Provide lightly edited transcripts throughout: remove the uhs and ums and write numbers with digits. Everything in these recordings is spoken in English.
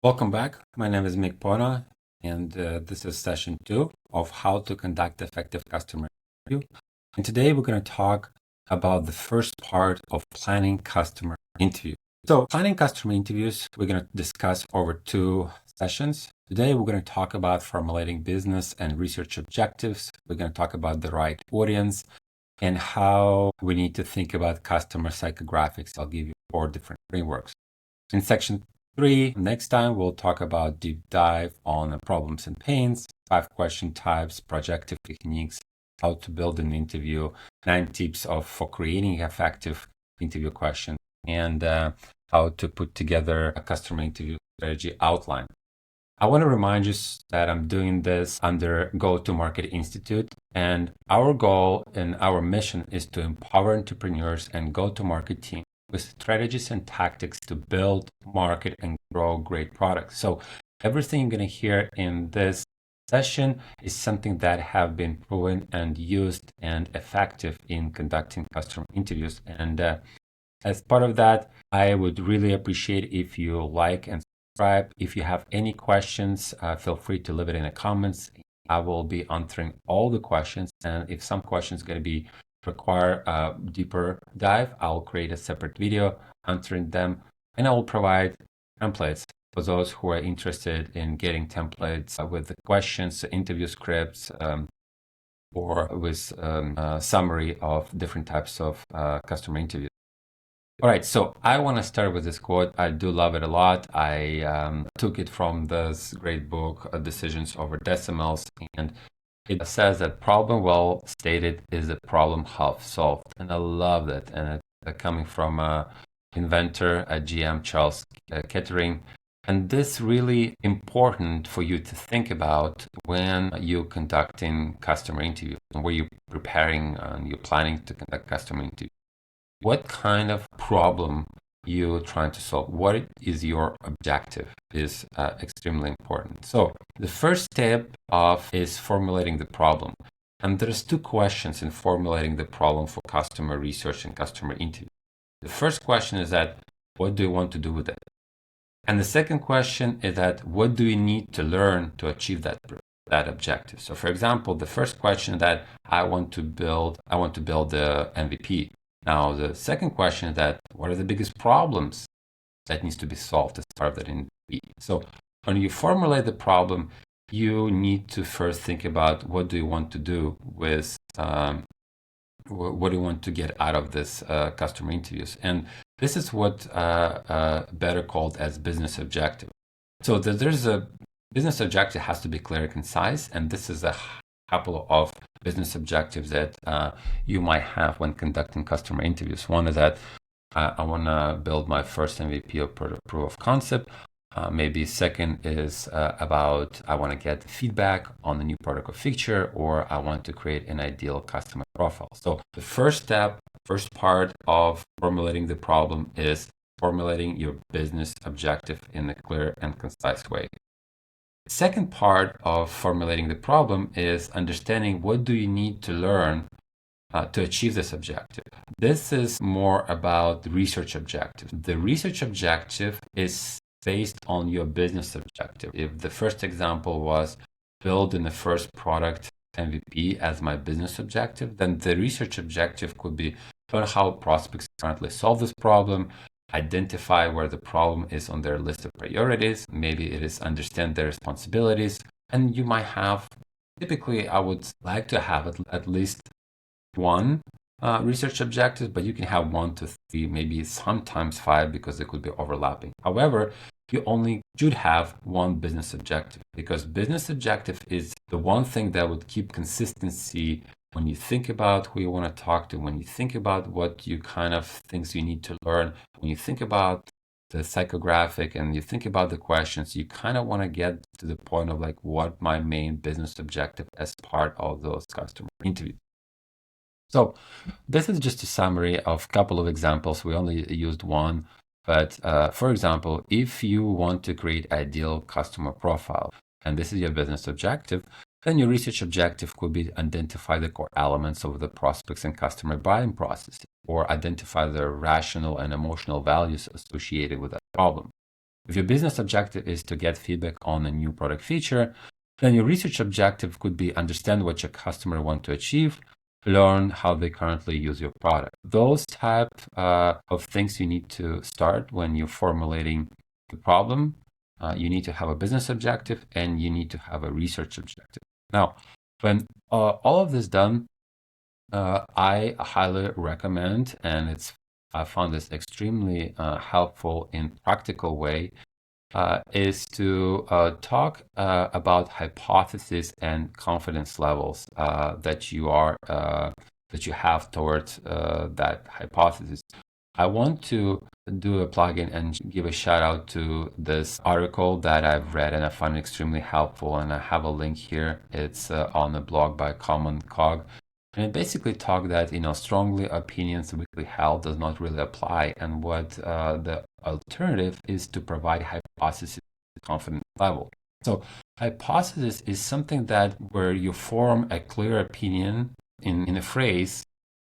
Welcome back. My name is Mick Pona, and this is session 2 of how to conduct effective customer interview. And today we're going to talk about the first part of planning customer interview. So planning customer interviews, we're going to discuss over 2 sessions. Today we're going to talk about formulating business and research objectives. We're going to talk about the right audience and how we need to think about customer psychographics. I'll give you 4 different frameworks. In section 3, next time we'll talk about deep dive on the problems and pains, 5 question types, projective techniques, how to build an interview, 9 tips for creating effective interview questions, and how to put together a customer interview strategy outline. I want to remind you that I'm doing this under Go-to-Market Institute, and our goal and our mission is to empower entrepreneurs and go-to-market teams with strategies and tactics to build, market, and grow great products. So everything you're going to hear in this session is something that have been proven and used and effective in conducting customer interviews. And as part of that, I would really appreciate if you like and subscribe. If you have any questions, feel free to leave it in the comments. I will be answering all the questions. And if some questions are going to require a deeper dive, I'll create a separate video answering them, and I will provide templates for those who are interested in getting templates with the questions, interview scripts, or with a summary of different types of customer interviews. All right, so I want to start with this quote. I do love it a lot. I took it from this great book, Decisions Over Decimals, and it says that problem well stated is a problem half solved. And I love that. And coming from inventor, GM Charles Kettering. And this really important for you to think about when you're conducting customer interview and where you're preparing and you're planning to conduct customer interview. What kind of problem you're trying to solve? What is your objective is extremely important. So the first step is formulating the problem. And there's 2 questions in formulating the problem for customer research and customer interview. The first question is that, what do you want to do with it? And the second question is that, what do you need to learn to achieve that objective? So for example, the first question that I want to build the MVP. Now, the second question is that, what are the biggest problems that needs to be solved as part of that MVP? So when you formulate the problem, you need to first think about what do you want to do with, what do you want to get out of this customer interviews? And this is what better called as business objective. So there's a business objective has to be clear and concise, and this is a couple of business objectives that you might have when conducting customer interviews. One is that I want to build my first MVP or proof of concept. Maybe second is about I want to get feedback on the new product or feature, or I want to create an ideal customer profile. So the first part of formulating the problem is formulating your business objective in a clear and concise way. The second part of formulating the problem is understanding what do you need to learn to achieve this objective. This is more about the research objective. The research objective is based on your business objective. If the first example was build in the first product MVP as my business objective, then the research objective could be learn how prospects currently solve this problem, identify where the problem is on their list of priorities. Maybe it is understand their responsibilities. And you might have, typically, I would like to have at least 1 research objective, but you can have 1 to 3, maybe sometimes 5, because they could be overlapping. However, you only should have 1 business objective, because business objective is the one thing that would keep consistency when you think about who you want to talk to, when you think about what you kind of things you need to learn, when you think about the psychographic and you think about the questions, you kind of want to get to the point of like, what my main business objective as part of those customer interviews. So this is just a summary of a couple of examples. We only used 1. But for example, if you want to create ideal customer profile, and this is your business objective, then your research objective could be identify the core elements of the prospects and customer buying process. or identify the rational and emotional values associated with that problem. If your business objective is to get feedback on a new product feature, then your research objective could be understand what your customer want to achieve, learn how they currently use your product. Those type of things you need to start when you're formulating the problem. You need to have a business objective and you need to have a research objective. Now, when all of this done, I highly recommend, and I found this extremely helpful in practical way, is to talk about hypotheses and confidence levels that you have towards that hypothesis. I want to do a plugin and give a shout out to this article that I've read and I find it extremely helpful, and I have a link here. It's on the blog by Common Cog. And it basically talked that, strongly opinions weakly held does not really apply. And what the alternative is to provide hypothesis confidence level. So hypothesis is something that where you form a clear opinion in a phrase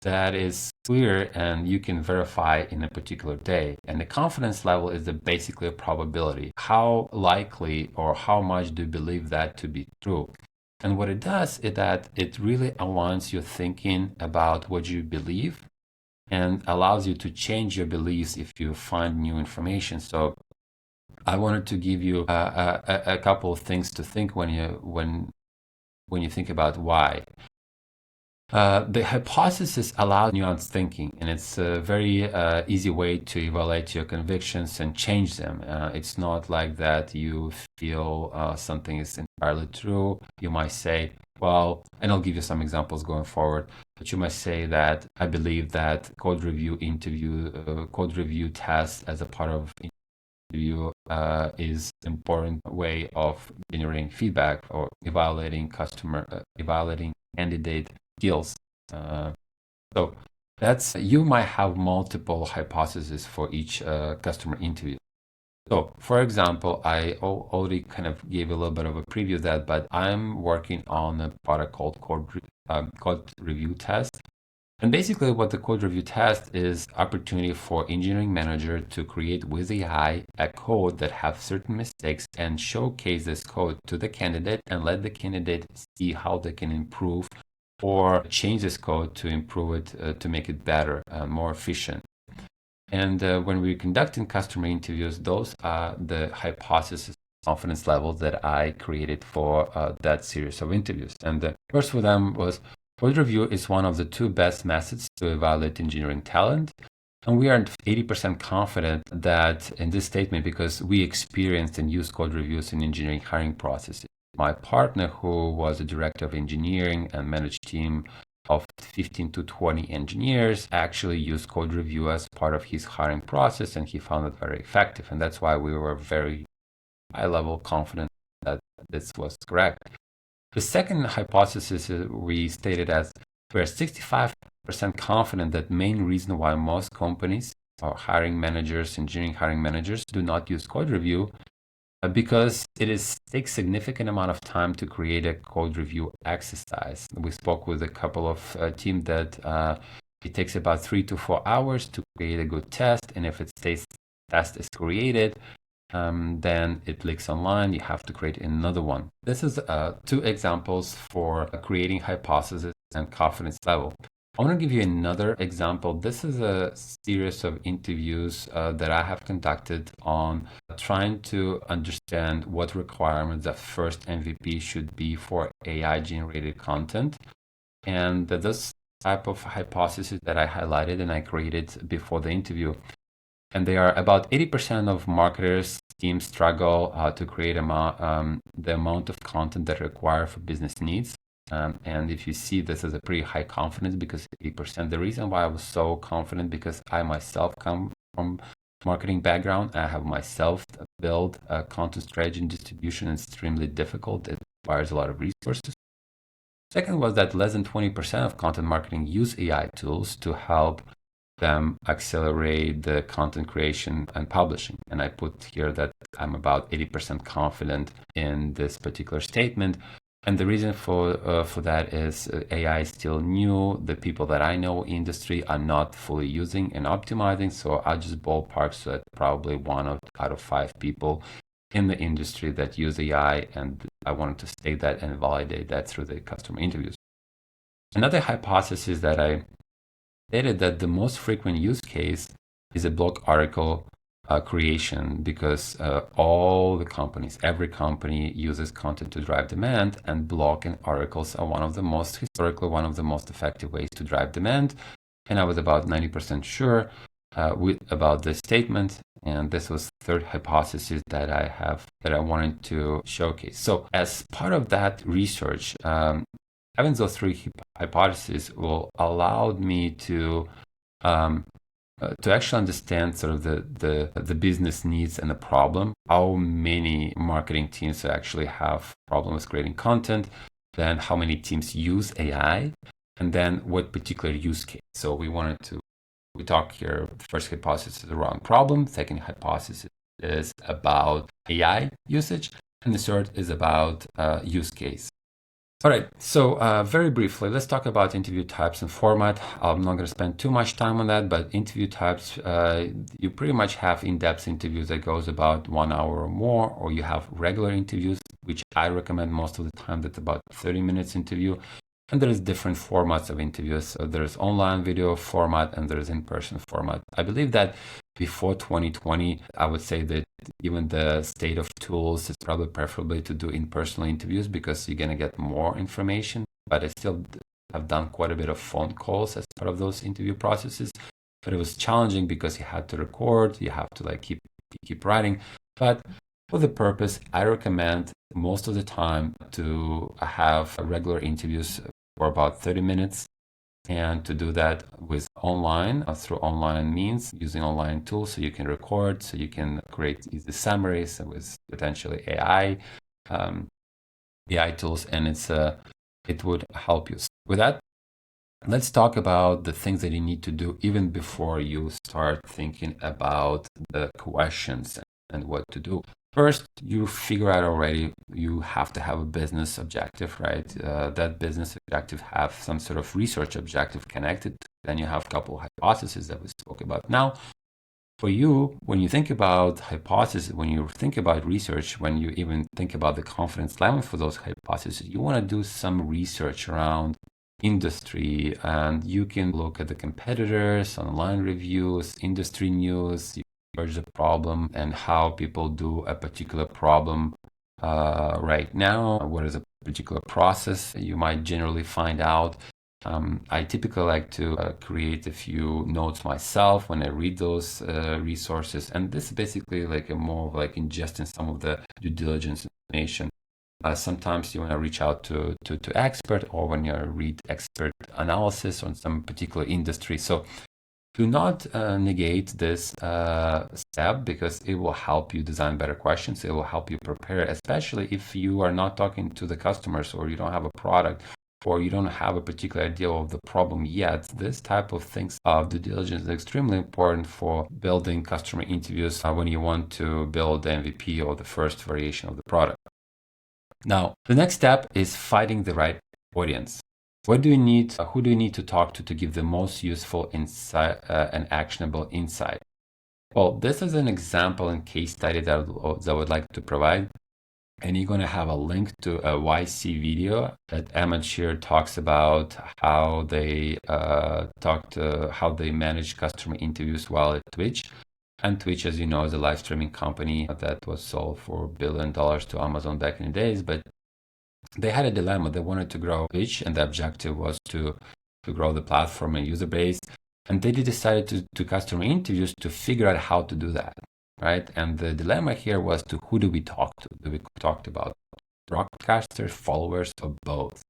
that is clear and you can verify in a particular day. And the confidence level is basically a probability. How likely or how much do you believe that to be true? And what it does is that it really aligns your thinking about what you believe and allows you to change your beliefs if you find new information. So I wanted to give you a couple of things to think when you think about why. The hypothesis allows nuanced thinking, and it's a very easy way to evaluate your convictions and change them. It's not like that you feel something is entirely true. You might say, well, and I'll give you some examples going forward, but you might say that I believe that code review test as a part of interview is an important way of generating feedback or evaluating candidate skills. So you might have multiple hypotheses for each customer interview. So, for example, I already kind of gave a little bit of a preview of that, but I'm working on a product called code review test. And basically what the code review test is opportunity for engineering manager to create with AI a code that have certain mistakes and showcase this code to the candidate and let the candidate see how they can improve or change this code to improve it, to make it better, more efficient. And when we're conducting customer interviews, those are the hypothesis confidence levels that I created for that series of interviews. And the first of them was code review is one of the two best methods to evaluate engineering talent. And we are 80% confident that in this statement because we experienced and used code reviews in engineering hiring processes. My partner, who was a director of engineering and managed team of 15 to 20 engineers, actually used code review as part of his hiring process, and he found it very effective. And that's why we were very high level confident that this was correct. The second hypothesis we stated as we're 65% confident that main reason why most companies or engineering hiring managers do not use code review because it takes significant amount of time to create a code review exercise. We spoke with a couple of team that it takes about 3 to 4 hours to create a good test, and if test is created, then it leaks online. You have to create another one. This is 2 examples for creating hypothesis and confidence level. I want to give you another example. This is a series of interviews that I have conducted on trying to understand what requirements the first MVP should be for AI-generated content. And this type of hypothesis that I highlighted and I created before the interview. And they are about 80% of marketers teams struggle to create the amount of content that require for business needs. And if you see this as a pretty high confidence because 80%, the reason why I was so confident because I myself come from marketing background. I have myself built a content strategy and distribution. It's extremely difficult. It requires a lot of resources. Second was that less than 20% of content marketing use AI tools to help them accelerate the content creation and publishing. And I put here that I'm about 80% confident in this particular statement. And the reason for that is AI is still new. The people that I know in industry are not fully using and optimizing. So I just ballpark so that probably out of 5 people in the industry that use AI, and I wanted to state that and validate that through the customer interviews. Another hypothesis that I stated that the most frequent use case is a blog article creation, because all the companies, every company uses content to drive demand, and blog and articles are historically one of the most effective ways to drive demand. And I was about 90% sure about this statement, and this was the third hypothesis that I wanted to showcase. So as part of that research, having those 3 hypotheses will allow me to actually understand sort of the business needs and the problem, how many marketing teams actually have problems creating content, then how many teams use AI, and then what particular use case. So we talk here, the first hypothesis is around problem, second hypothesis is about AI usage, and the third is about use case. All right, so very briefly, let's talk about interview types and format. I'm not going to spend too much time on that, but interview types, you pretty much have in-depth interviews that goes about 1 hour or more, or you have regular interviews, which I recommend most of the time. That's about 30 minutes interview. And there's different formats of interviews. So there's online video format and there's in-person format. I believe that before 2020, I would say that given the state of tools, it's probably preferable to do in-person interviews because you're going to get more information. But I still have done quite a bit of phone calls as part of those interview processes. But it was challenging because you had to record, you have to like keep writing. But for the purpose, I recommend most of the time to have regular interviews for about 30 minutes, and to do that with through online means, using online tools, so you can record, so you can create easy summaries with potentially AI tools, and it would help you. With that, let's talk about the things that you need to do even before you start thinking about the questions and what to do. First, you figure out already you have to have a business objective, right? That business objective have some sort of research objective connected. Then you have a couple of hypotheses that we spoke about. Now, for you, when you think about hypotheses, when you think about research, when you even think about the confidence level for those hypotheses, you want to do some research around industry, and you can look at the competitors, online reviews, industry news, the problem and how people do a particular problem right now. What is a particular process you might generally find out. I typically like to create a few notes myself when I read those resources, and this is basically like a more of like ingesting some of the due diligence information. Sometimes you want to reach out to expert, or when you read expert analysis on some particular industry. So do not negate this step, because it will help you design better questions. It will help you prepare, especially if you are not talking to the customers, or you don't have a product, or you don't have a particular idea of the problem yet. This type of things of due diligence is extremely important for building customer interviews when you want to build the MVP or the first variation of the product. Now, the next step is finding the right audience. What do you need? Who do you need to talk to give the most useful insight and actionable insight? Well, this is an example and case study that I would like to provide. And you're going to have a link to a YC video that Emmett Shear talks about how they how they manage customer interviews while at Twitch. And Twitch, as you know, is a live streaming company that was sold for $1 billion to Amazon back in the days. But they had a dilemma. They wanted to grow Twitch, and the objective was to grow the platform and user base. And they decided to do customer interviews to figure out how to do that, right? And the dilemma here was to who do we talk to? Do we talk about broadcasters, followers, or both?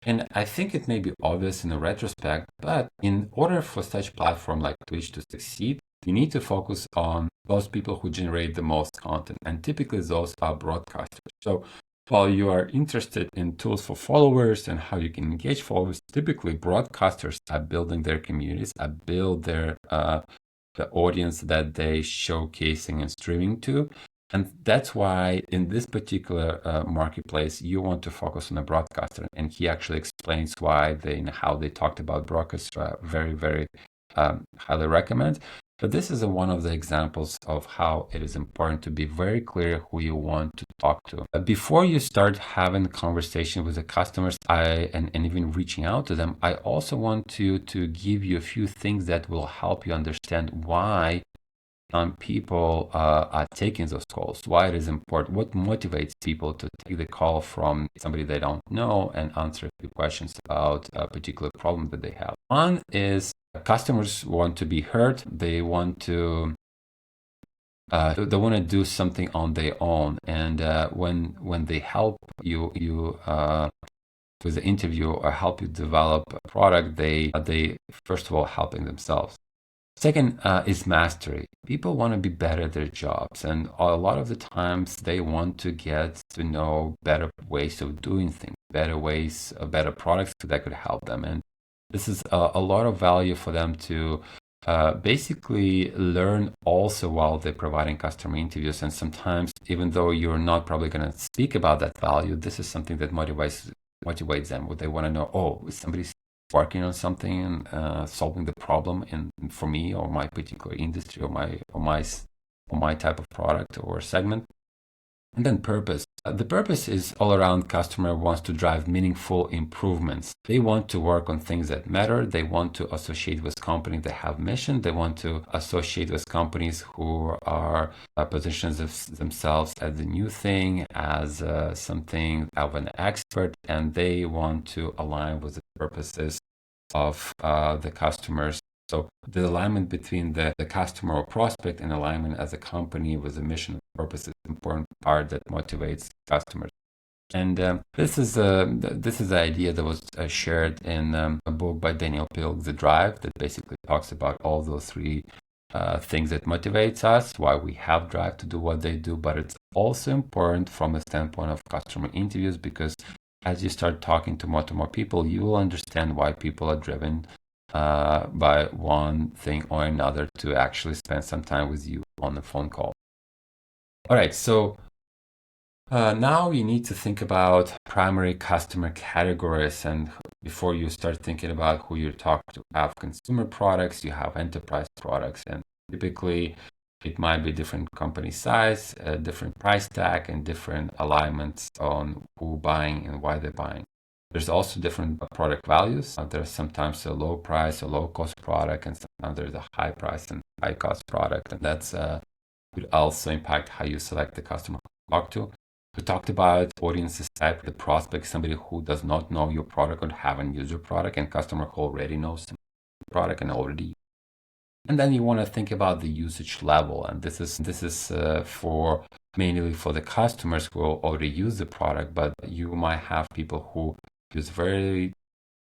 And I think it may be obvious in a retrospect, but in order for such platform like Twitch to succeed, you need to focus on those people who generate the most content. And typically those are broadcasters. So while you are interested in tools for followers and how you can engage followers, typically broadcasters are building their communities, are build their the audience that they showcasing and streaming to. And that's why in this particular marketplace, you want to focus on a broadcaster. And he actually explains why how they talked about broadcaster. Very, very highly recommend. But this is one of the examples of how it is important to be very clear who you want to talk to. Before you start having a conversation with the customers and even reaching out to them, I also want to give you a few things that will help you understand why people are taking those calls, why it is important, what motivates people to take the call from somebody they don't know and answer a few questions about a particular problem that they have. One is customers want to be heard. They want to do something on their own, and when they help you with the interview or help you develop a product, they first of all helping themselves. Second is mastery. People want to be better at their jobs, and a lot of the times they want to get to know better ways of doing things, better ways, better products that could help them. And this is a lot of value for them to basically learn also while they're providing customer interviews. And sometimes, even though you're not probably going to speak about that value, this is something that motivates them. What they want to know, oh, is somebody working on something and solving the problem for me or my particular industry or my type of product or segment. And then purpose. The purpose is all around customer wants to drive meaningful improvements. They want to work on things that matter. They want to associate with companies that have mission. They want to associate with companies who are positions themselves as the new thing, as something of an expert, and they want to align with the purposes of the customers. So the alignment between the customer or prospect and alignment as a company with a mission and purpose is an important part that motivates customers. And this is the idea that was shared in a book by Daniel Pink, The Drive, that basically talks about all those three things that motivates us, why we have drive to do what they do. But it's also important from the standpoint of customer interviews, because as you start talking to more people, you will understand why people are driven by one thing or another to actually spend some time with you on the phone call. All right, so now you need to think about primary customer categories. And before you start thinking about who you talk to, have consumer products, you have enterprise products, and typically it might be different company size, different price tag, and different alignments on who buying and why they're buying. There's also different product values. There's sometimes a low price or low cost product, and sometimes there's a high price and high cost product. And that's could also impact how you select the customer to talk to. We talked about audiences type, the prospect, somebody who does not know your product or haven't used your product, and customer who already knows the product and already. And then you want to think about the usage level. And this is for mainly for the customers who already use the product, but you might have people who use very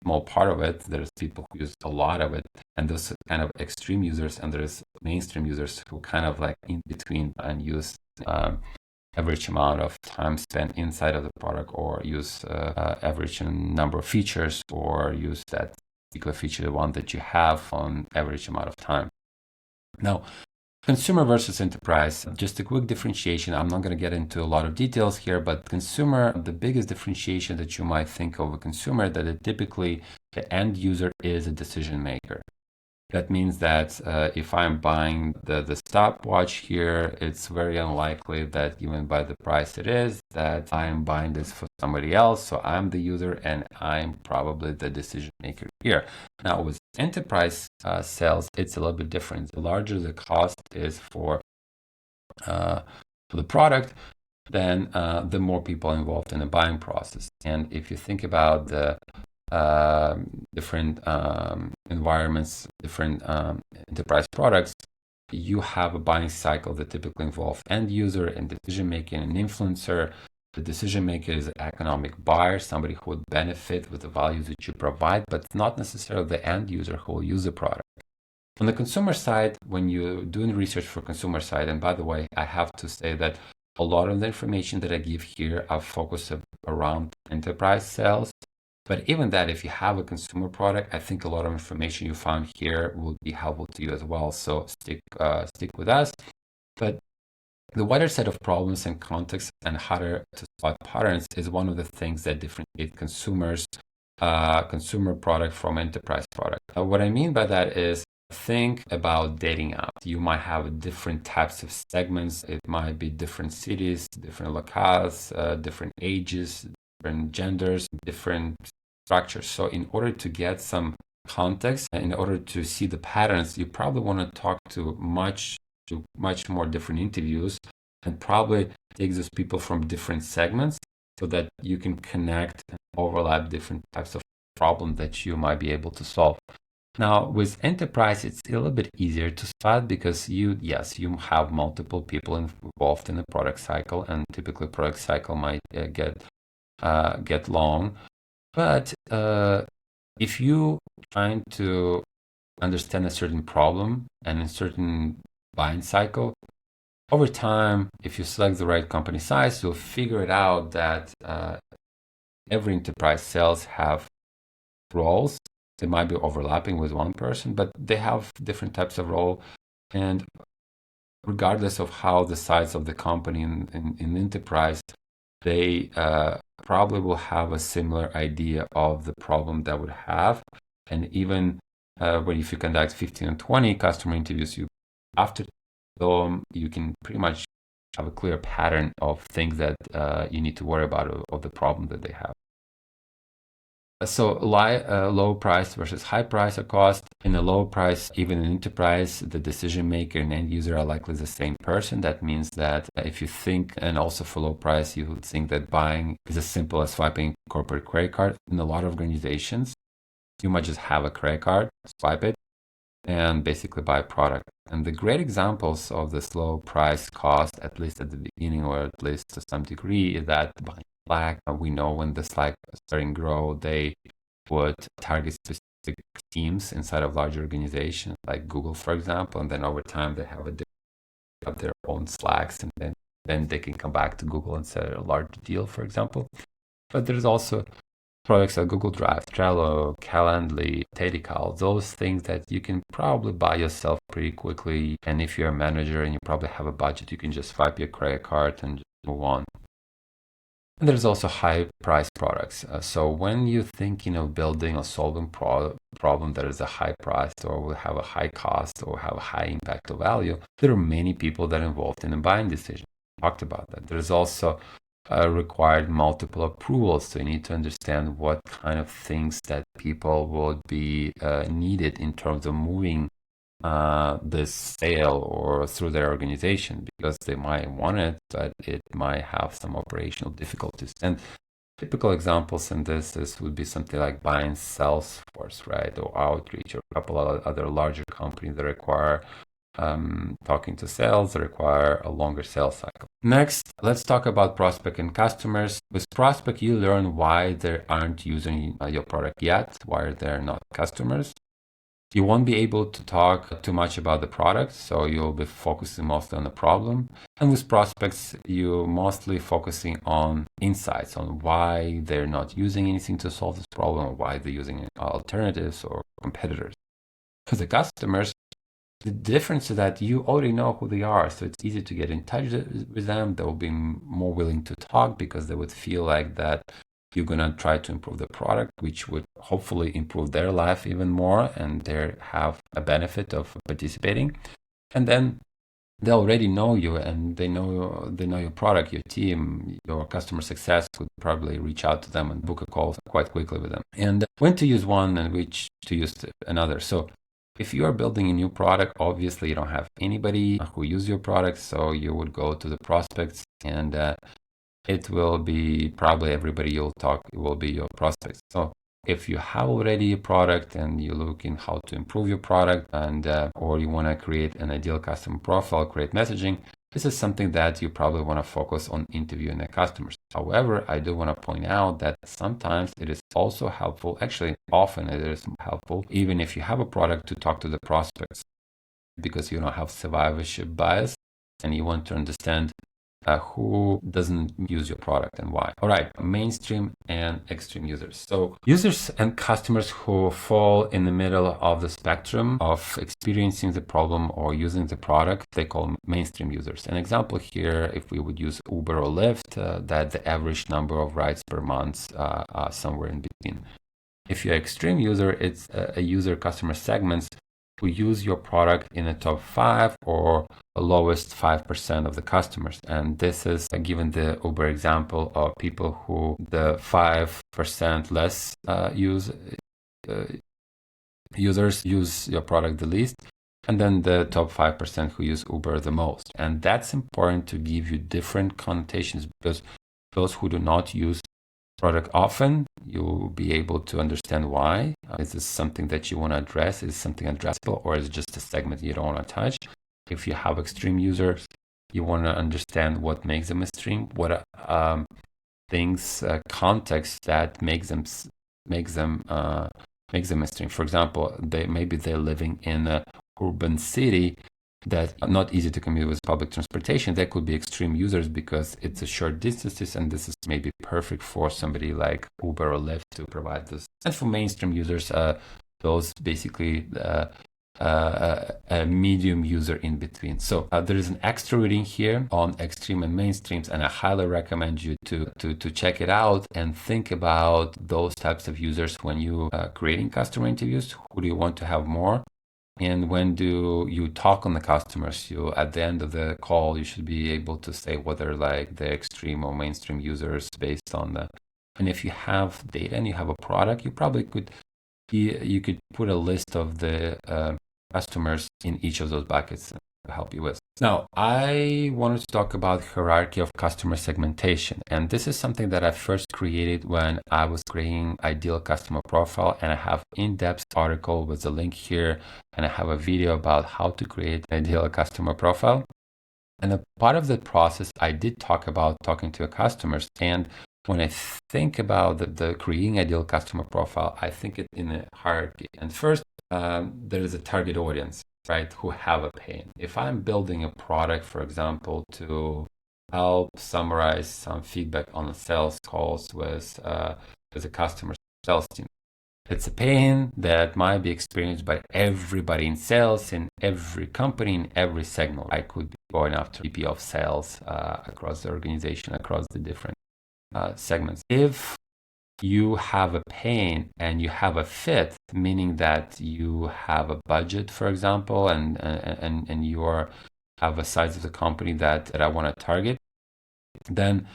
small part of it. There's people who use a lot of it, and those kind of extreme users, and there's mainstream users who kind of like in between and use average amount of time spent inside of the product, or use average number of features, or use that particular feature, the one that you have, on average amount of time. Now, consumer versus enterprise, just a quick differentiation. I'm not going to get into a lot of details here, but consumer, the biggest differentiation that you might think of a consumer, that it typically the end user is a decision maker. That means that if I'm buying the stopwatch here, it's very unlikely that even by the price it is, that I'm buying this for somebody else. So I'm the user and I'm probably the decision maker here. Now with enterprise sales, it's a little bit different. The larger the cost is for the product, then the more people involved in the buying process. And if you think about the different environments, different enterprise products, you have a buying cycle that typically involves end user and decision making and influencer. The decision maker is an economic buyer, somebody who would benefit with the values that you provide, but not necessarily the end user who will use the product. On the consumer side, when you're doing research for consumer side, and by the way, I have to say that a lot of the information that I give here are focused around enterprise sales. But even that, if you have a consumer product, I think a lot of information you found here will be helpful to you as well. So stick with us. But The wider set of problems and contexts and harder to spot patterns is one of the things that differentiate consumer product from enterprise product. What I mean by that is, think about dating apps. You might have different types of segments. It might be different cities, different locales, different ages, different genders, different structures. So in order to get some context, in order to see the patterns, you probably want to talk to much more different interviews and probably take those people from different segments so that you can connect and overlap different types of problems that you might be able to solve. Now, with enterprise, it's a little bit easier to spot because you have multiple people involved in the product cycle, and typically product cycle might get long. But if you trying to understand a certain problem and a certain buying cycle, over time, if you select the right company size, you'll figure it out that every enterprise sales have roles. They might be overlapping with one person, but they have different types of role. And regardless of how the size of the company in enterprise, they probably will have a similar idea of the problem that would have. And even when if you conduct 15 or 20 customer interviews, after them, you can pretty much have a clear pattern of things that you need to worry about of the problem that they have. So low price versus high price or cost. In a low price, even in enterprise, the decision maker and end user are likely the same person. That means that if you think, and also for low price, you would think that buying is as simple as swiping corporate credit card. In a lot of organizations, you might just have a credit card, swipe it, and basically buy a product. And the great examples of this low price cost, at least at the beginning or at least to some degree, is that buying Slack. We know when the Slack starting to grow, they would target specific teams inside of larger organizations like Google, for example, and then over time they have their own Slacks, and then they can come back to Google and sell a large deal, for example. But there's also products like Google Drive, Trello, Calendly, Tedical, those things that you can probably buy yourself pretty quickly. And if you're a manager and you probably have a budget, you can just swipe your credit card and just move on. And there's also high price products. So when you think, building or solving problem that is a high price or will have a high cost or have a high impact or value, there are many people that are involved in the buying decision. We talked about that. There's also required multiple approvals. So you need to understand what kind of things that people would be needed in terms of moving this sale or through their organization, because they might want it, but it might have some operational difficulties. And typical examples in this would be something like buying Salesforce, right, or Outreach, or a couple of other larger companies that require talking to sales, that require a longer sales cycle. Next, let's talk about prospect and customers. With prospect, you learn why they aren't using your product yet, why they're not customers. You won't be able to talk too much about the product, so you'll be focusing mostly on the problem. And with prospects, you're mostly focusing on insights, on why they're not using anything to solve this problem, or why they're using alternatives or competitors. For the customers, the difference is that you already know who they are, so it's easy to get in touch with them. They'll be more willing to talk because they would feel like that you're going to try to improve the product, which would hopefully improve their life even more, and they have a benefit of participating. And then they already know you, and they know your product, your team, your customer success could probably reach out to them and book a call quite quickly with them. And when to use one and which to use another. So if you are building a new product, obviously you don't have anybody who use your product, so you would go to the prospects, and it will be probably everybody you'll talk, it will be your prospects. So if you have already a product and you're looking how to improve your product, and or you want to create an ideal customer profile, create messaging, this is something that you probably want to focus on interviewing the customers. However, I do want to point out that sometimes it is also helpful, actually often it is helpful, even if you have a product, to talk to the prospects, because you don't have survivorship bias and you want to understand who doesn't use your product and why. All right, mainstream and extreme users. So users and customers who fall in the middle of the spectrum of experiencing the problem or using the product, they call mainstream users. An example here, if we would use Uber or Lyft, that the average number of rides per month are somewhere in between. If you're an extreme user, it's a user customer segments who use your product in the top 5 or the lowest 5% of the customers. And this is given the Uber example of people who the 5% less users use your product the least, and then the top 5% who use Uber the most. And that's important to give you different connotations, because those who do not use product often, you'll be able to understand why. Is this something that you want to address? Is something addressable, or is it just a segment you don't want to touch? If you have extreme users, you want to understand what makes them extreme, what things, context that makes them extreme. For example, maybe they're living in an urban city that's not easy to commute with public transportation. They could be extreme users because it's a short distances, and this is maybe perfect for somebody like Uber or Lyft to provide this. And for mainstream users, those basically a medium user in between. So there is an extra reading here on extreme and mainstreams, and I highly recommend you to check it out and think about those types of users when you creating customer interviews. Who do you want to have more? And when do you talk on the customers? At the end of the call, you should be able to say whether like the extreme or mainstream users based on the. And if you have data and you have a product, you probably could put a list of the customers in each of those buckets to help you with. Now, I wanted to talk about hierarchy of customer segmentation. And this is something that I first created when I was creating ideal customer profile. And I have in-depth article with the link here. And I have a video about how to create an ideal customer profile. And a part of the process, I did talk about talking to your customers. And when I think about the creating ideal customer profile, I think it in a hierarchy. And first, there is a target audience, right, who have a pain. If I'm building a product, for example, to help summarize some feedback on the sales calls with a customer sales team, it's a pain that might be experienced by everybody in sales, in every company, in every segment. I could be going after VP of sales across the organization, across the different segments. If you have a pain and you have a fit, meaning that you have a budget, for example, and you have a size of the company that I want to target, then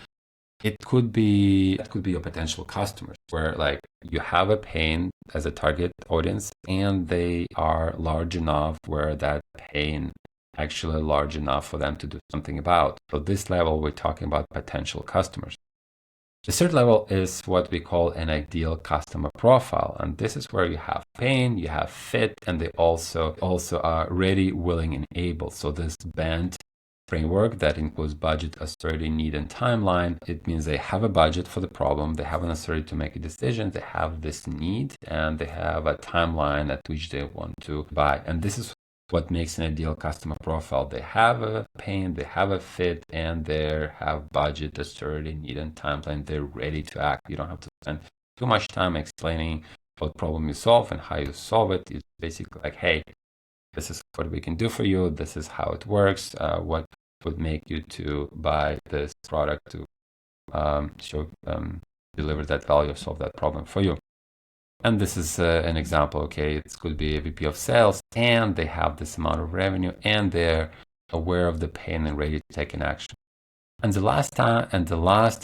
that could be your potential customers, where like you have a pain as a target audience and they are large enough where that pain actually large enough for them to do something about. So this level, we're talking about potential customers. The third level is what we call an ideal customer profile. And this is where you have pain, you have fit, and they also are ready, willing, and able. So this band framework that includes budget, authority, need, and timeline. It means they have a budget for the problem, they have an authority to make a decision, they have this need, and they have a timeline at which they want to buy. And this is what makes an ideal customer profile. They have a pain, they have a fit, and they have budget, authority, need, and timeline. They're ready to act. You don't have to spend too much time explaining what problem you solve and how you solve it. It's basically like, hey, this is what we can do for you. This is how it works. What would make you to buy this product to deliver that value, solve that problem for you. And this is an example, okay? It could be a VP of sales and they have this amount of revenue and they're aware of the pain and ready to take an action. And the last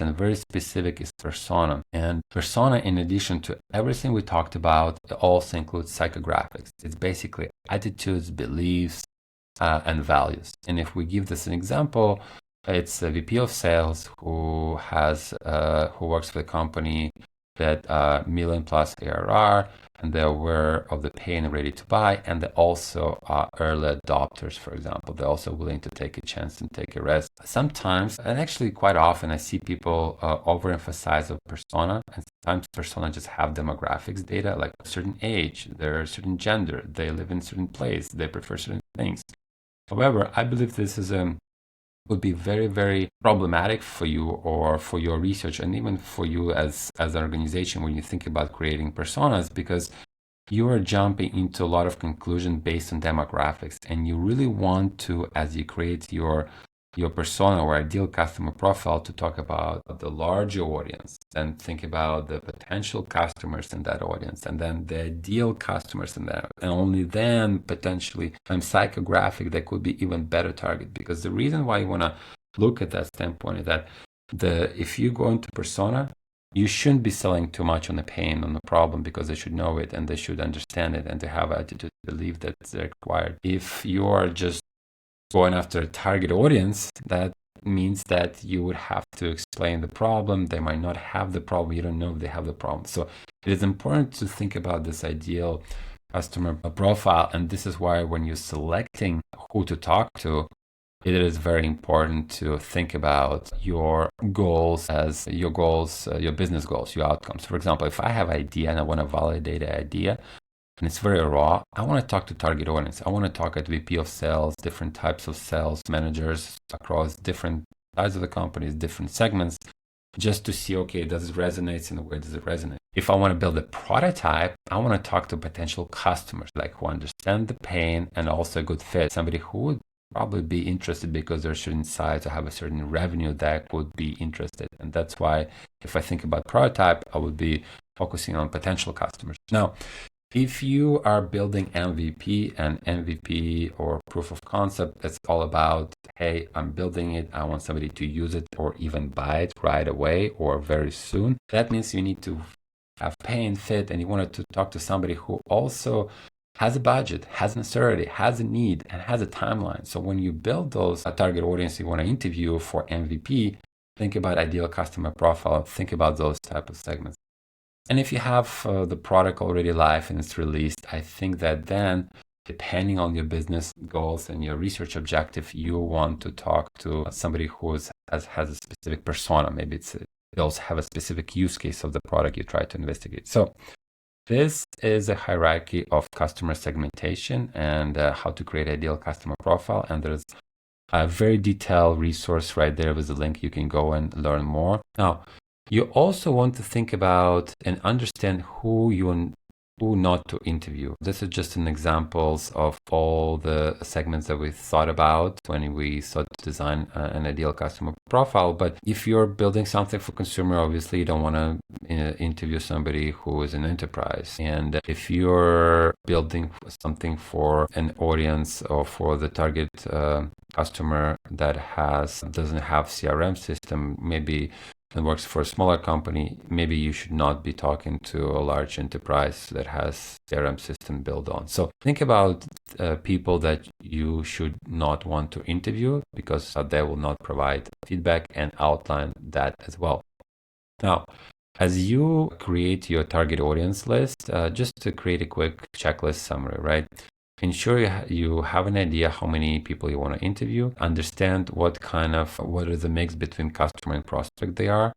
and very specific is persona. And persona, in addition to everything we talked about, also includes psychographics. It's basically attitudes, beliefs, and values. And if we give this an example, it's a VP of sales who works for the company that $1 million plus ARR, and they're aware of the pain and ready to buy, and they also are early adopters, for example. They're also willing to take a chance and take a risk. Sometimes, and actually quite often, I see people overemphasize a persona, and sometimes persona just have demographics data, like a certain age, they're a certain gender, they live in a certain place, they prefer certain things. However, I believe this is would be very, very problematic for you or for your research, and even for you as an organization when you think about creating personas, because you are jumping into a lot of conclusion based on demographics, and you really want to, as you create your persona or ideal customer profile, to talk about the larger audience, then think about the potential customers in that audience, and then the ideal customers in that, and only then potentially from psychographic that could be even better target. Because the reason why you want to look at that standpoint is that if you go into persona, you shouldn't be selling too much on the pain, on the problem, because they should know it and they should understand it and they have attitude to believe that it's required. If you are just going after a target audience, that means that you would have to explain the problem. They might not have the problem. You don't know if they have the problem. So it is important to think about this ideal customer profile. And this is why when you're selecting who to talk to, it is very important to think about your goals as your business goals, your outcomes. For example, if I have an idea and I want to validate an idea, and it's very raw, I want to talk to target audience. I want to talk at VP of sales, different types of sales managers across different sides of the companies, different segments, just to see, okay, does it resonate, and where does it resonate? If I want to build a prototype, I want to talk to potential customers, like who understand the pain and also a good fit, somebody who would probably be interested because they're certain size or have a certain revenue that would be interested. And that's why if I think about prototype, I would be focusing on potential customers. Now, if you are building MVP, and MVP or proof of concept, it's all about, hey, I'm building it, I want somebody to use it or even buy it right away or very soon. That means you need to have pay and fit, and you want to talk to somebody who also has a budget, has an authority, has a need, and has a timeline. So when you build those target audience you want to interview for MVP, think about ideal customer profile, think about those type of segments. And if you have the product already live and it's released, I think that then, depending on your business goals and your research objective, you want to talk to somebody who has a specific persona. Maybe they also have a specific use case of the product you try to investigate. So this is a hierarchy of customer segmentation and how to create ideal customer profile. And there's a very detailed resource right there with the link. You can go and learn more. Now, you also want to think about and understand who not to interview. This is just an examples of all the segments that we thought about when we sought to design an ideal customer profile. But if you're building something for consumer, obviously you don't want to interview somebody who is an enterprise. And if you're building something for an audience or for the target customer that doesn't have CRM system, maybe and works for a smaller company, maybe you should not be talking to a large enterprise that has CRM system built on. So think about people that you should not want to interview, because they will not provide feedback, and outline that as well. Now, as you create your target audience list, just to create a quick checklist summary, right? Ensure you have an idea how many people you want to interview, understand what is the mix between customer and prospect they are,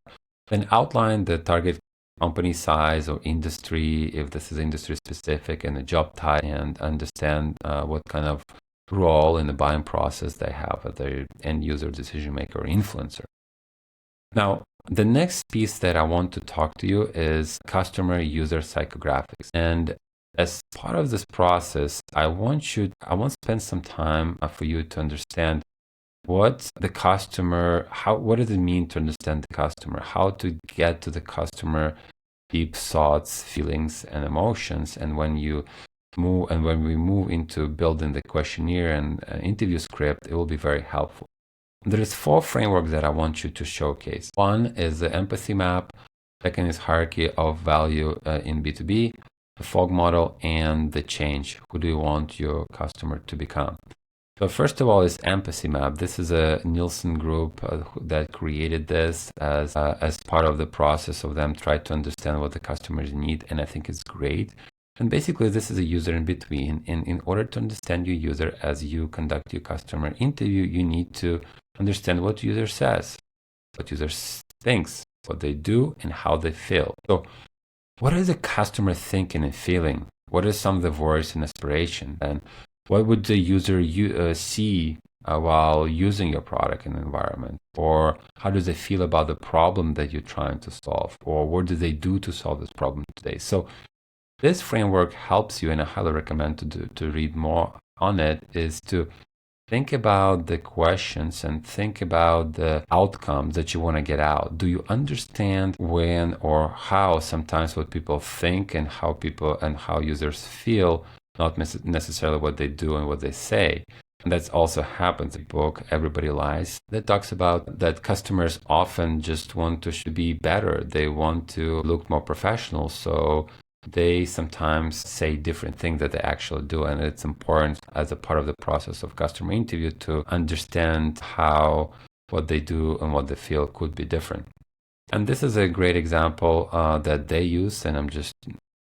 then outline the target company size or industry, if this is industry specific, and the job type, and understand what kind of role in the buying process they have as the end user, decision maker, or influencer. Now, the next piece that I want to talk to you is customer user psychographics. And as part of this process, I want to spend some time for you to understand what does it mean to understand the customer, how to get to the customer deep thoughts, feelings, and emotions. And when we move into building the questionnaire and interview script, it will be very helpful. There is 4 frameworks that I want you to showcase. One is the empathy map. Second is hierarchy of value in B2B. The Fogg model, and the change. Who do you want your customer to become? So first of all is empathy map. This is a Nielsen group that created this as part of the process of them try to understand what the customers need, and I think it's great. And basically, this is a user in between. And in order to understand your user as you conduct your customer interview, you need to understand what user says, what user thinks, what they do, and how they feel. So what is the customer thinking and feeling? What are some of the worries and aspiration? And what would the user see while using your product in the environment? Or how do they feel about the problem that you're trying to solve? Or what do they do to solve this problem today? So this framework helps you, and I highly recommend to read more on it, is to think about the questions and think about the outcomes that you want to get out. Do you understand when or how sometimes what people think and how users feel, not necessarily what they do and what they say? And that also happens in the book, Everybody Lies, that talks about that customers often just want to be better. They want to look more professional. So they sometimes say different things that they actually do. And it's important as a part of the process of customer interview to understand how what they do and what they feel could be different. And this is a great example that they use. And I'm just,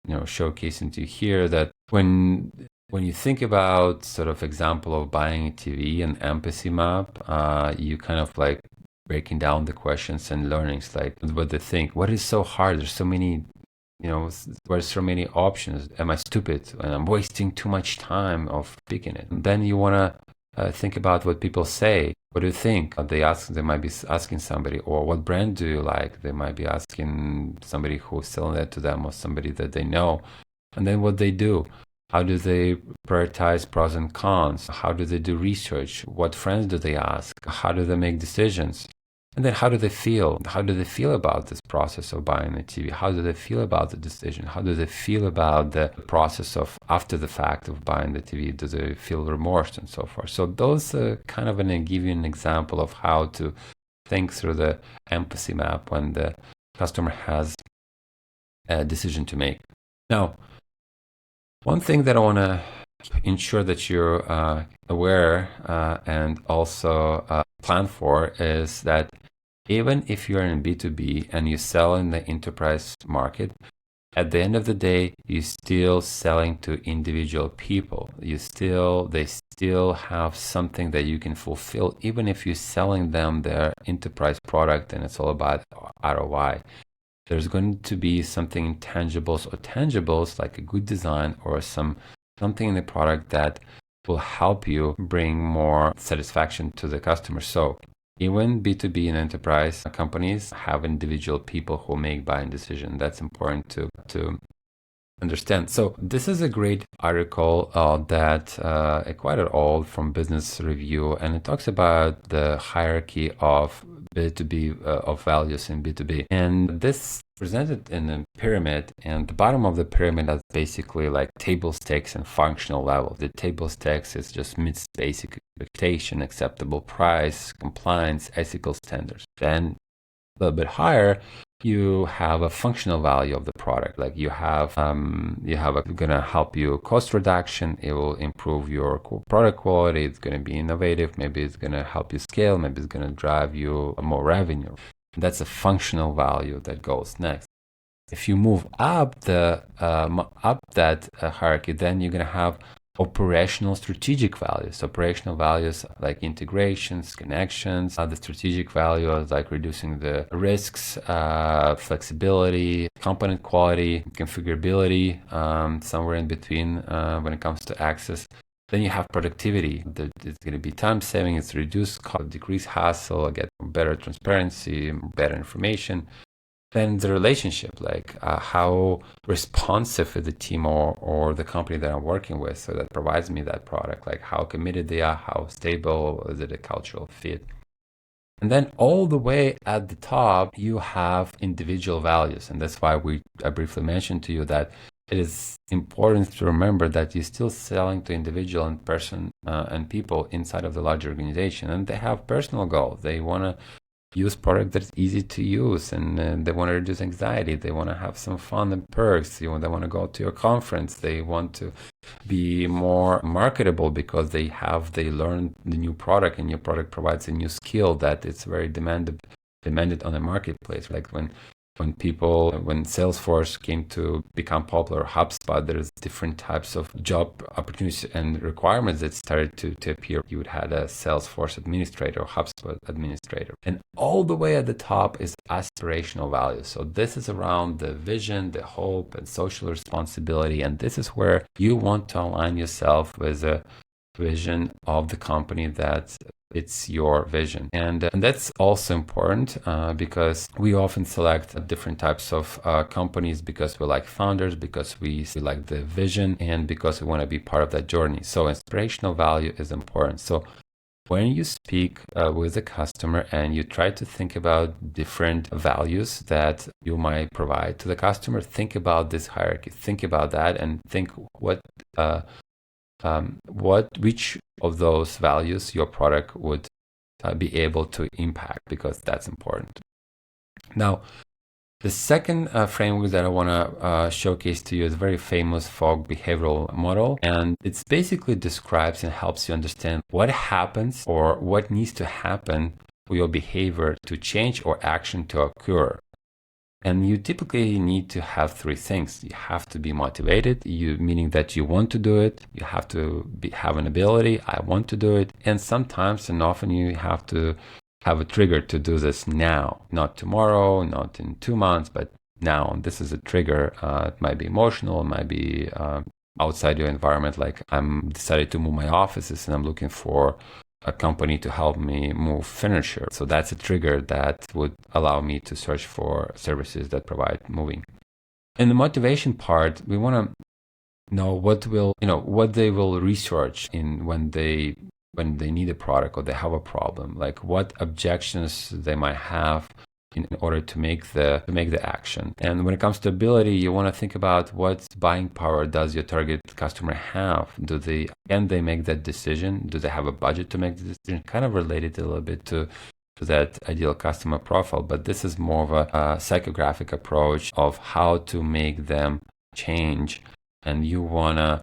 showcasing to you here that when you think about sort of example of buying a TV and empathy map, you kind of like breaking down the questions and learnings, like what they think. What is so hard? There's so many there's so many options. Am I stupid? And I'm wasting too much time of picking it. And then you want to think about what people say. What do you think? They might be asking somebody, or what brand do you like? They might be asking somebody who's selling that to them or somebody that they know. And then what they do. How do they prioritize pros and cons? How do they do research? What friends do they ask? How do they make decisions? And then how do they feel? How do they feel about this process of buying a TV? How do they feel about the decision? How do they feel about the process of after the fact of buying the TV? Do they feel remorse and so forth? So those kind of give you an example of how to think through the empathy map when the customer has a decision to make. Now, one thing that I want to ensure that you're aware and also plan for is that even if you're in B2B and you sell in the enterprise market, at the end of the day, you're still selling to individual people. They still have something that you can fulfill, even if you're selling them their enterprise product and it's all about ROI. There's going to be something intangibles or tangibles, like a good design or something in the product that will help you bring more satisfaction to the customer. So even B2B and enterprise companies have individual people who make buying decisions. That's important to understand. So this is a great article that I quite old from Business Review, and it talks about the hierarchy of B2B of values in B2B. And this presented in a pyramid, and the bottom of the pyramid is basically like table stakes and functional level. The table stakes is just meets basic expectation, acceptable price, compliance, ethical standards. Then a little bit higher, you have a functional value of the product. Like you have gonna help you cost reduction. It will improve your product quality. It's gonna be innovative. Maybe it's gonna help you scale. Maybe it's gonna drive you more revenue. That's a functional value that goes next. If you move up that hierarchy, then you're gonna have operational strategic values. Operational values like integrations, connections. The strategic values like reducing the risks, flexibility, component quality, configurability, somewhere in between when it comes to access. Then you have productivity. It's going to be time saving. It's reduced cost, decrease hassle, get better transparency, better information. Then the relationship, like how responsive is the team or the company that I'm working with, so that provides me that product, like how committed they are, how stable, is it a cultural fit? And then all the way at the top, you have individual values. And that's why I briefly mentioned to you that it is important to remember that you're still selling to individual and person and people inside of the larger organization. And they have personal goals. They want to use product that's easy to use, and they want to reduce anxiety. They want to have some fun and perks. They want to go to your conference. They want to be more marketable because they learned the new product, and new product provides a new skill that it's very demanded on the marketplace. Like when Salesforce came to become popular, HubSpot, there's different types of job opportunities and requirements that started to appear. You would have a Salesforce administrator or HubSpot administrator. And all the way at the top is aspirational values. So this is around the vision, the hope, and social responsibility. And this is where you want to align yourself with vision of the company that it's your vision. And that's also important because we often select different types of companies because we like founders, because we like the vision, and because we want to be part of that journey. So inspirational value is important. So when you speak with a customer and you try to think about different values that you might provide to the customer, think about this hierarchy, think about that, and think which of those values your product would be able to impact, because that's important. Now, the second framework that I want to showcase to you is a very famous Fogg behavioral model. And it basically describes and helps you understand what happens or what needs to happen for your behavior to change or action to occur. And you typically need to have three things. You have to be motivated, meaning that you want to do it. You have to have an ability, I want to do it. And sometimes and often you have to have a trigger to do this now, not tomorrow, not in 2 months, but now. And this is a trigger. It might be emotional, it might be outside your environment. Like I'm decided to move my offices and I'm looking for a company to help me move furniture. So that's a trigger that would allow me to search for services that provide moving. In the motivation part, we want to know what they will research in when they need a product or they have a problem, like what objections they might have in order to make the action. And when it comes to ability, you want to think about what buying power does your target customer have. Can they make that decision? Do they have a budget to make the decision? Kind of related a little bit to that ideal customer profile, but this is more of a psychographic approach of how to make them change. And you wanna,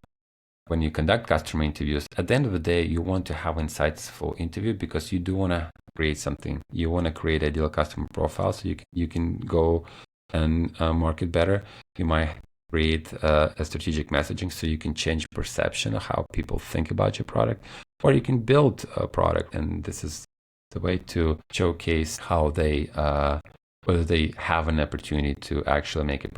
when you conduct customer interviews, at the end of the day, you want to have an insightful interview because you do want to create something. You want to create ideal customer profile so you can go and market better. You might create a strategic messaging so you can change perception of how people think about your product, or you can build a product. And this is the way to showcase how they, whether they have an opportunity to actually make a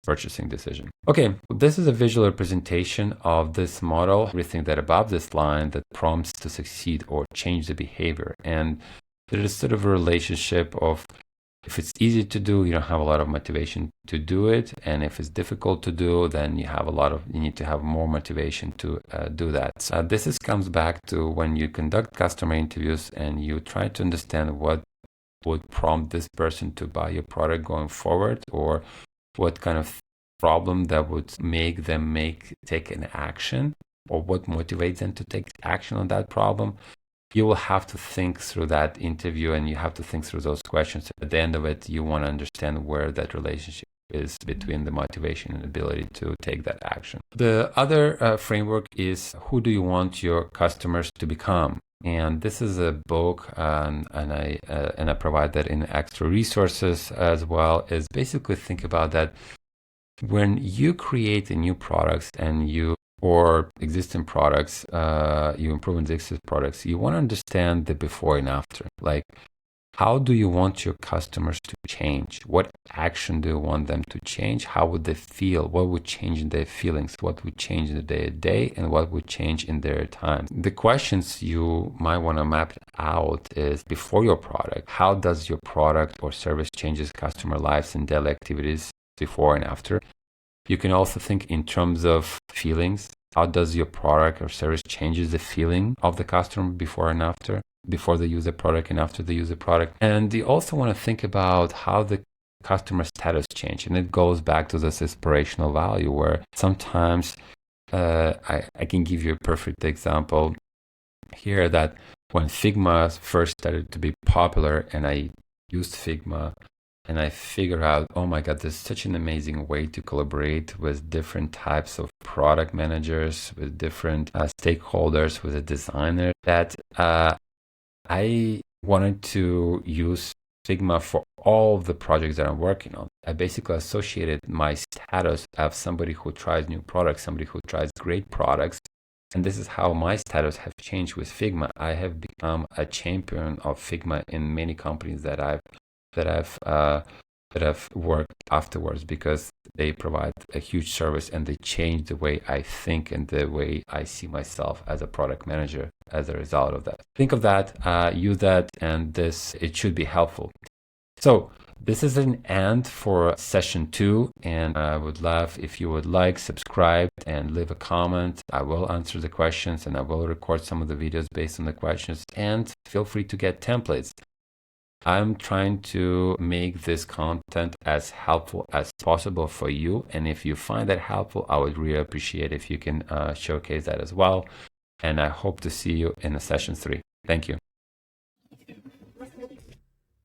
purchasing decision. Okay, this is a visual representation of this model. Everything that above this line that prompts to succeed or change the behavior. And there is sort of a relationship of, if it's easy to do, you don't have a lot of motivation to do it. And if it's difficult to do, then you need to have more motivation to do that. This comes back to when you conduct customer interviews and you try to understand what would prompt this person to buy your product going forward, or what kind of problem that would make them take an action, or what motivates them to take action on that problem. You will have to think through that interview and you have to think through those questions. At the end of it, you want to understand where that relationship is between the motivation and ability to take that action. The other framework is, who do you want your customers to become? And this is a book, and I provide that in extra resources as well. Is basically think about that when you create a new products or existing products, you improve existing products. You want to understand the before and after. Like, how do you want your customers to change? What action do you want them to change? How would they feel? What would change in their feelings? What would change in the day-to-day? And what would change in their time? The questions you might want to map out is, before your product, how does your product or service changes customer lives and daily activities before and after? You can also think in terms of feelings. How does your product or service changes the feeling of the customer before and after? Before they use the product and after they use the product. And you also want to think about how the customer status change. And it goes back to this aspirational value, where sometimes I can give you a perfect example here, that when Figma first started to be popular and I used Figma and I figured out, oh my God, this is such an amazing way to collaborate with different types of product managers, with different stakeholders, with a designer, that I wanted to use Figma for all the projects that I'm working on. I basically associated my status of somebody who tries new products, somebody who tries great products. And this is how my status has changed with Figma. I have become a champion of Figma in many companies that I've bit of work afterwards, because they provide a huge service and they change the way I think and the way I see myself as a product manager as a result of that. Think of that, use that, and it should be helpful. So this is an end for session 2, and I would love if you would like, subscribe, and leave a comment. I will answer the questions, and I will record some of the videos based on the questions, and feel free to get templates. I'm trying to make this content as helpful as possible for you, and if you find that helpful, I would really appreciate if you can showcase that as well. And I hope to see you in session 3. Thank you.